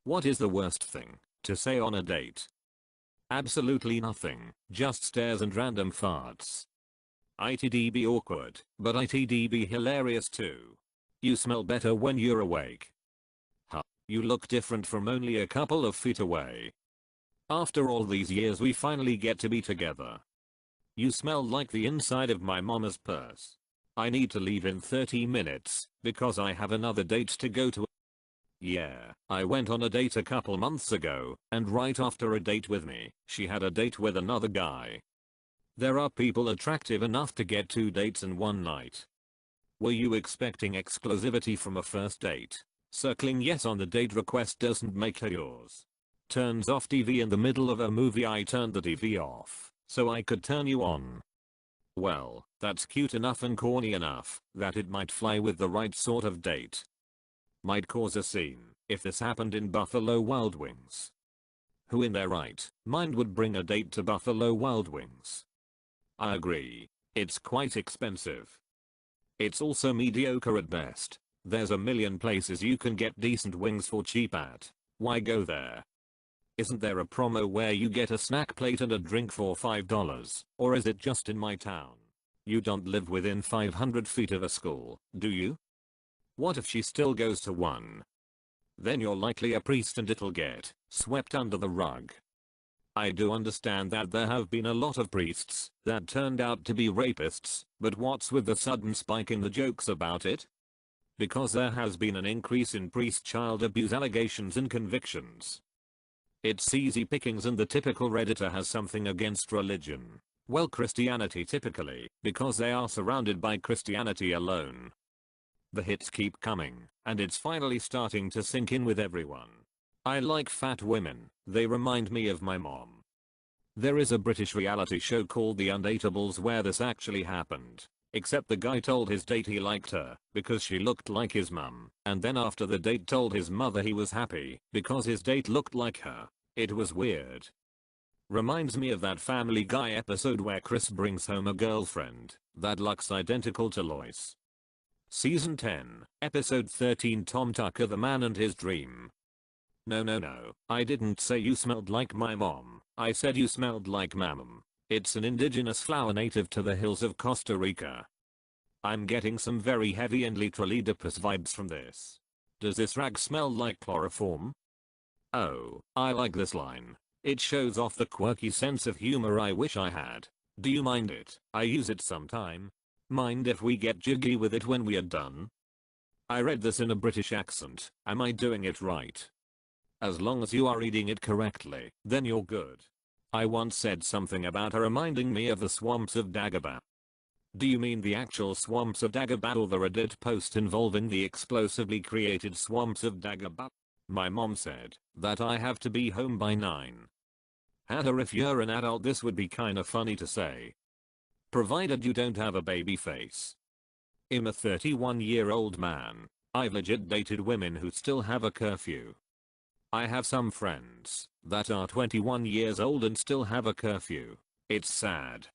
What is the worst thing to say on a date? Absolutely nothing, just stares and random farts. ITDB awkward, but ITDB hilarious too. You smell better when you're awake. Huh, you look different from only a couple of feet away. After all these years we finally get to be together. You smell like the inside of my mama's purse. I need to leave in 30 minutes because I have another date to go to. Yeah, I went on a date a couple months ago, and right after a date with me, she had a date with another guy. There are people attractive enough to get 2 dates in one night. Were you expecting exclusivity from a first date? Circling yes on the date request doesn't make her yours. Turns off TV in the middle of a movie. I turned the TV off so I could turn you on. Well, that's cute enough and corny enough that it might fly with the right sort of date. Might cause a scene if this happened in Buffalo Wild Wings. Who in their right mind would bring a date to Buffalo Wild Wings? I agree. It's quite expensive. It's also mediocre at best. There's a million places you can get decent wings for cheap at. Why go there? Isn't there a promo where you get a snack plate and a drink for $5? Or is it just in my town? You don't live within 500 feet of a school, do you? What if she still goes to one? Then you're likely a priest and it'll get swept under the rug. I do understand that there have been a lot of priests that turned out to be rapists, but what's with the sudden spike in the jokes about it? Because there has been an increase in priest child abuse allegations and convictions. It's easy pickings and the typical redditor has something against religion. Well, Christianity typically, because they are surrounded by Christianity alone. The hits keep coming, and it's finally starting to sink in with everyone. I like fat women, they remind me of my mom. There is a British reality show called The Undateables where this actually happened. Except the guy told his date he liked her because she looked like his mum, and then after the date told his mother he was happy because his date looked like her. It was weird. Reminds me of that Family Guy episode where Chris brings home a girlfriend that looks identical to Lois. Season 10, Episode 13. Tom Tucker, the man and his dream. No, I didn't say you smelled like my mom. I said you smelled like mamam. It's an indigenous flower native to the hills of Costa Rica. I'm getting some very heavy and literally depressed vibes from this. Does this rag smell like chloroform? Oh, I like this line. It shows off the quirky sense of humor I wish I had. Do you mind it? I use it sometime. Mind if we get jiggy with it when we are done? I read this in a British accent. Am I doing it right? As long as you are reading it correctly, then you're good. I once said something about her reminding me of the swamps of Dagobah. Do you mean the actual swamps of Dagobah or the Reddit post involving the explosively created swamps of Dagobah? My mom said that I have to be home by 9. Hadda, if you're an adult this would be kinda funny to say. Provided you don't have a baby face. I'm a 31-year-old man. I've legit dated women who still have a curfew. I have some friends that are 21 years old and still have a curfew. It's sad.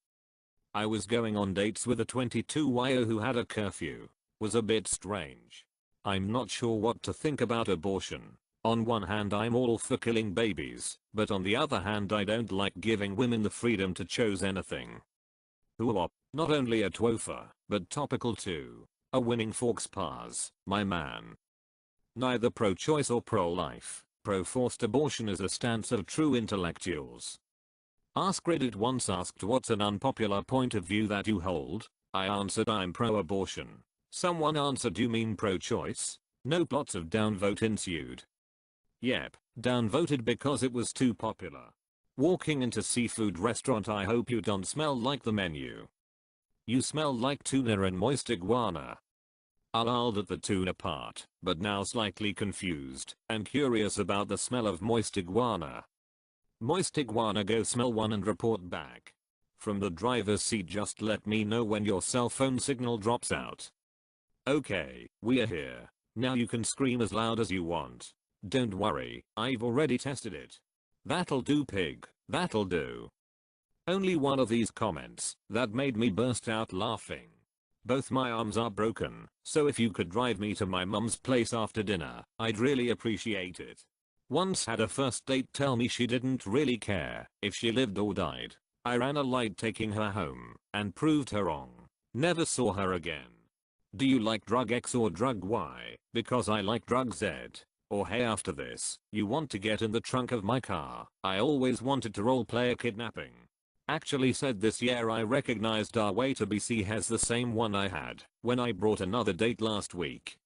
I was going on dates with a 22-year-old who had a curfew. Was a bit strange. I'm not sure what to think about abortion. On one hand I'm all for killing babies, but on the other hand I don't like giving women the freedom to choose anything. Whoop, not only a twofer, but topical too. A winning forks pass, my man. Neither pro-choice or pro-life. Pro-forced abortion is a stance of true intellectuals. Askreddit once asked what's an unpopular point of view that you hold. I answered I'm pro-abortion. Someone answered you mean pro-choice? No, lots of downvote ensued. Yep, downvoted because it was too popular. Walking into seafood restaurant, I hope you don't smell like the menu. You smell like tuna and moist iguana. I'll at the tuna part, but now slightly confused and curious about the smell of moist iguana. Moist iguana, go smell one and report back. From the driver's seat, just let me know when your cell phone signal drops out. Okay, we're here. Now you can scream as loud as you want. Don't worry, I've already tested it. That'll do, pig, that'll do. Only one of these comments that made me burst out laughing. Both my arms are broken, so if you could drive me to my mum's place after dinner, I'd really appreciate it. Once had a first date tell me she didn't really care if she lived or died. I ran a light taking her home and proved her wrong. Never saw her again. Do you like drug X or drug Y? Because I like drug Z. Or hey, after this, you want to get in the trunk of my car? I always wanted to roleplay a kidnapping. Actually said this year I recognized our way to BC has the same one I had when I brought another date last week.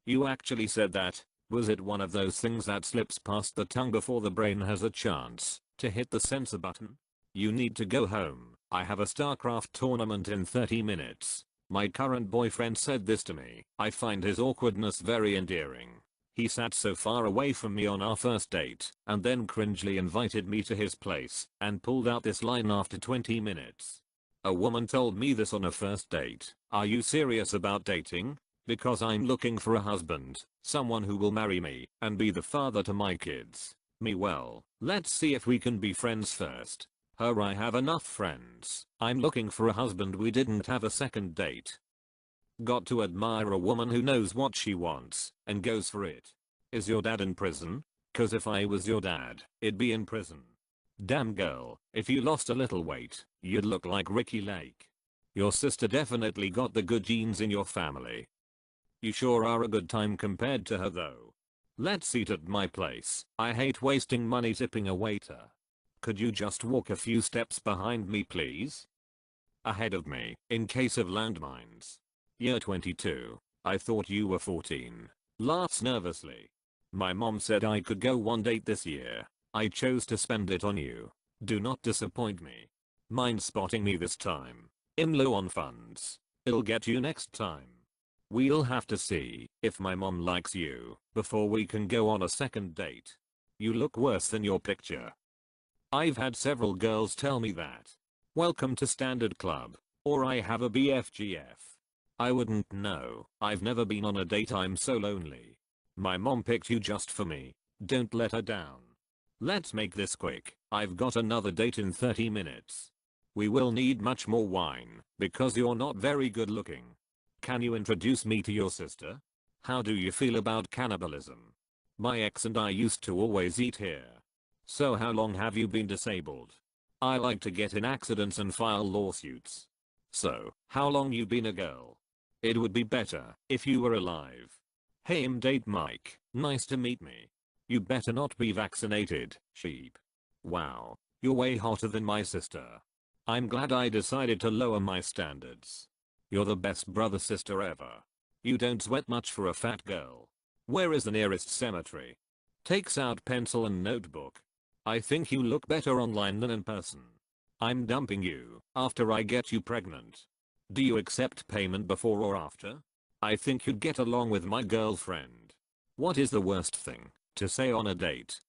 You actually said that? Was it one of those things that slips past the tongue before the brain has a chance to hit the censor button? You need to go home. I have a StarCraft tournament in 30 minutes. My current boyfriend said this to me. I find his awkwardness very endearing. He sat so far away from me on our first date and then cringely invited me to his place and pulled out this line after 20 minutes. A woman told me this on a first date. Are you serious about dating? Because I'm looking for a husband, someone who will marry me and be the father to my kids. Me, well, let's see if we can be friends first. Her, I have enough friends. I'm looking for a husband. We didn't have a second date. Got to admire a woman who knows what she wants and goes for it. Is your dad in prison? Cause if I was your dad, it'd be in prison. Damn girl, if you lost a little weight, you'd look like Ricky Lake. Your sister definitely got the good genes in your family. You sure are a good time compared to her though. Let's eat at my place. I hate wasting money tipping a waiter. Could you just walk a few steps behind me please? Ahead of me, in case of landmines. Year 22. I thought you were 14. Laughs nervously. My mom said I could go one date this year. I chose to spend it on you. Do not disappoint me. Mind spotting me this time. I'm low on funds. It'll get you next time. We'll have to see if my mom likes you before we can go on a second date. You look worse than your picture. I've had several girls tell me that. Welcome to Standard Club. Or I have a BFGF. I wouldn't know. I've never been on a date. I'm so lonely. My mom picked you just for me. Don't let her down. Let's make this quick. I've got another date in 30 minutes. We will need much more wine because you're not very good looking. Can you introduce me to your sister? How do you feel about cannibalism? My ex and I used to always eat here. So how long have you been disabled? I like to get in accidents and file lawsuits. So, how long you been a girl? It would be better if you were alive. Hey, I'm date Mike. Nice to meet me. You better not be vaccinated, sheep. Wow, you're way hotter than my sister. I'm glad I decided to lower my standards. You're the best brother sister ever. You don't sweat much for a fat girl. Where is the nearest cemetery? Takes out pencil and notebook. I think you look better online than in person. I'm dumping you after I get you pregnant. Do you accept payment before or after? I think you'd get along with my girlfriend. What is the worst thing to say on a date?